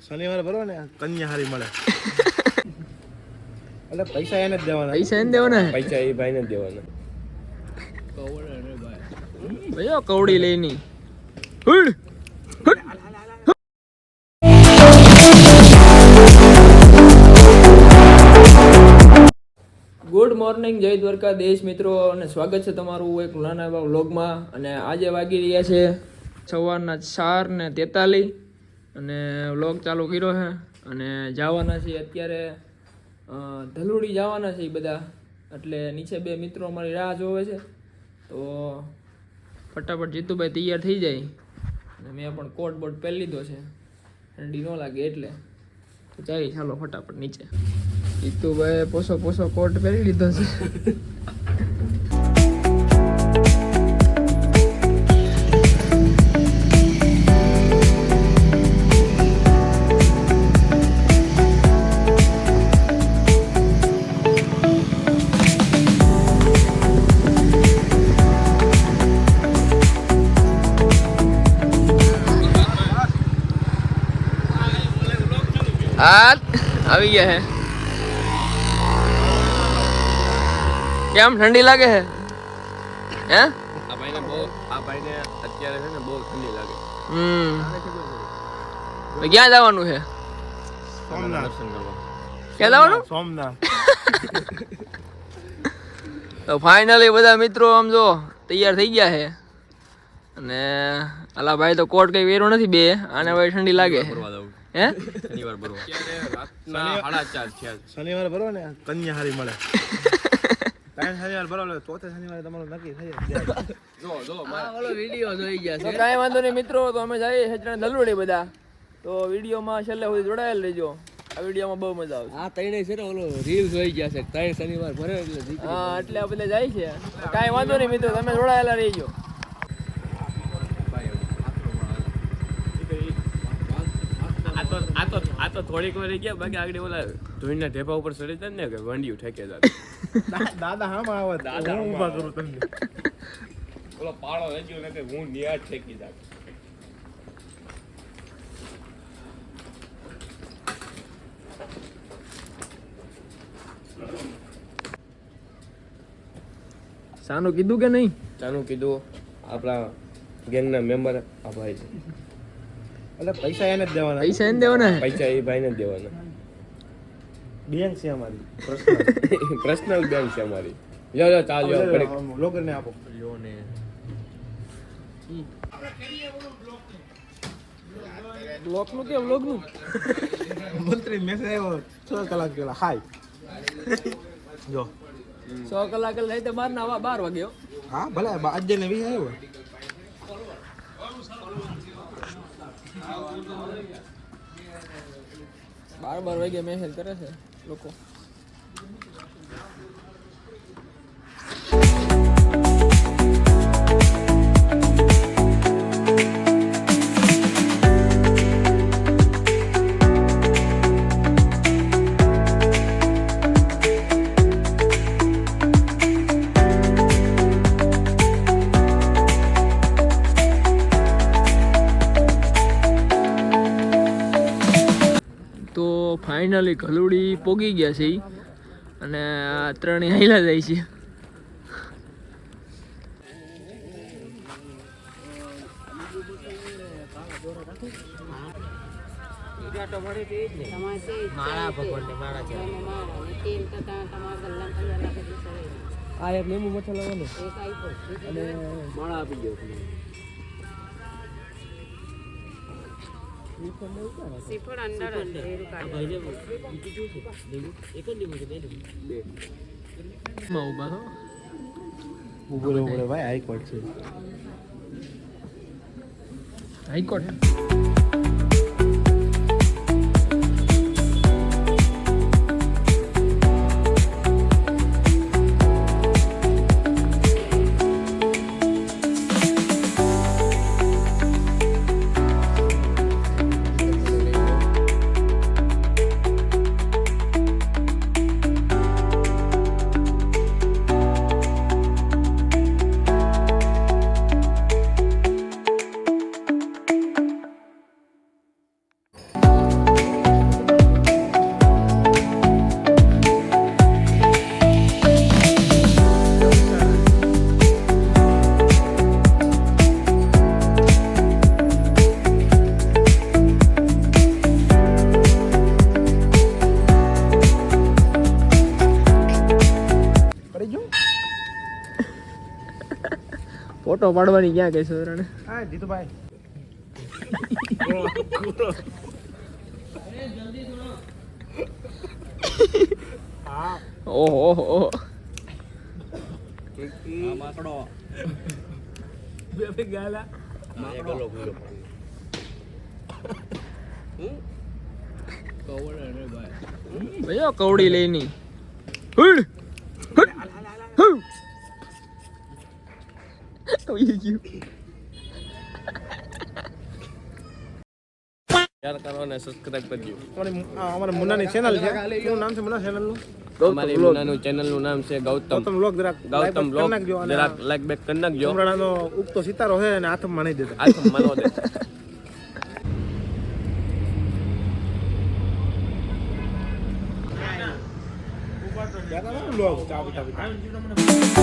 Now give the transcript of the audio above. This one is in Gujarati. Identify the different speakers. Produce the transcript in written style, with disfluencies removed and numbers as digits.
Speaker 1: શનિવાર બરોબર ને કન્યા હારી મળે એટલે પૈસા એને જ દેવાના.
Speaker 2: પૈસા એને દેવાના
Speaker 1: પૈસા એ ભાઈને જ દેવાના.
Speaker 2: ભાઈ કવડી લઈની હુડ ગુડ મોર્નિંગ, જય દ્વારકાધીશ મિત્રો, અને સ્વાગત છે તમારું એક નાના એવા વ્લોગમાં. અને આજે વાગી રહ્યા છે સવારના 4:43 અને વ્લોગ ચાલુ કર્યો છે અને જવાના છીએ અત્યારે ધલુડી જવાના છે બધા. એટલે નીચે બે મિત્રો અમારી રાહ જોવે છે, તો ફટાફટ જીતુભાઈ તૈયાર થઈ જાય. અને મેં પણ કોટ બોટ પહેરી લીધો છે, ઠંડી ન લાગે એટલે. તો ચાલો ફટાફટ નીચે. જીતુભાઈ પોસો કોટ પહેરી લીધો છે. આવી ગયા હે. કેમ ઠંડી લાગે છે? હે
Speaker 1: આ ભાઈને અત્યારે છે ને બહુ ઠંડી લાગે.
Speaker 2: તો ક્યાં જવાનું છે?
Speaker 1: સોમનાથ દર્શન કરવા.
Speaker 2: ક્યાં જવાનું?
Speaker 1: સોમનાથ.
Speaker 2: તો ફાઇનલી બધા મિત્રો આમ જો તૈયાર થઈ ગયા છે. અને અલા ભાઈ તો કોટ કઈ વેરો નથી, બે આને ભાઈ ઠંડી લાગે. હે
Speaker 1: શનિવાર બરોબર રાતના 4:30 શનિવાર બરોબર ને કન્યા હારી મળે. શનિવાર બરોબર ચોથે શનિવારે તમારું નક્કી થઈ જાય. જો ઓલો વિડિયો જોઈ ગયા છે.
Speaker 2: કાંઈ વાંધો નહીં મિત્રો, તો અમે જઈએ હેચરા ધલુડી બધા. તો વિડીયોમાં છેલ્લે સુધી જોડાયેલ રહેજો. આ વિડીયોમાં બહુ મજા આવશે.
Speaker 3: આ ત્રણે છે ને ઓલો રીલ જોઈ ગયા છે, ત્રણ શનિવાર ભરે એટલે
Speaker 2: હા, એટલે આ બધા જાય છે. કાંઈ વાંધો નહીં મિત્રો, તમે જોડાયેલા રહેજો.
Speaker 1: આ તો થોડીક વાર ગયા, બાકી આગળ ઓલા ધોઈના ઢેપા ઉપર ચડી જાય ને કે વંડિયું ઠેકેદાર. દાદા હામાં આવે, દાદા હું ઊભા કરું તમને. ઓલો પાળો હજુ ને કે હું નિયાજ ઠેકી જા.
Speaker 2: સાનું કીધું કે નહીં?
Speaker 1: ચાનું કીધું. આપણા ગેંગના મેમ્બર આ ભાઈ છે. એટલે પૈસા એને જ દેવાના.
Speaker 2: પૈસા એને દેવાના?
Speaker 1: પૈસા એ ભાઈને જ દેવાના. બેંક છે અમારી, પર્સનલ બેંક છે અમારી. લો ચાલ બ્લોગર ને આપો. લો ને
Speaker 2: બ્લોક નું કે વ્લોગ નું?
Speaker 1: મંત્રી મેસેજ આવ્યો 6 કલાક પહેલા. હાય જો
Speaker 2: 6 કલાક લઈ તો 12 વાગ્યો.
Speaker 1: હા ભલે આજે ને 20 આવ્યો.
Speaker 2: 12 વાગ્યા મેસેજ કરે છે લોકો. તો ફાઇનલી ઘલુડી પોગી ગયા છે અને આ ત્રણે હાઈલા જાય છે. આ એક લીંબુ મઠો લેવાનો અને માળા આપી દો.
Speaker 4: શ્રીફળ અંદર
Speaker 1: ઉભો ભાઈ હાઈકોર્ટ છે.
Speaker 2: હાઈકોર્ટ ફોટો પાડવાની ક્યાં કઈ સોરાને
Speaker 1: હા જીતુભાઈ
Speaker 2: ઓહો ઓહો ઓહો ભયો કવડી લઈની હુડ હુડ હુડ ઓય ગયું
Speaker 3: શેર કરો અને સબસ્ક્રાઇબ કરજો.
Speaker 1: અમારે મુન્નાની ચેનલ છે શું નામ છે મુન્ના ચેનલનું
Speaker 3: અમારી મુન્નાનું ચેનલનું નામ છે ગૌતમ
Speaker 1: વ્લોગ જરાક
Speaker 3: ગૌતમ
Speaker 1: કરી
Speaker 3: બ્લોગ.
Speaker 1: નાખજો અને
Speaker 3: જરાક લાઈક બેક કરી નાખજો.
Speaker 1: ઉમરાળાનો ઉગતો સિતારો છે અને હાથમાં નહીં દેતા
Speaker 3: આથમ માનો દે.
Speaker 1: વ્લોગ ચા પીતા પીતા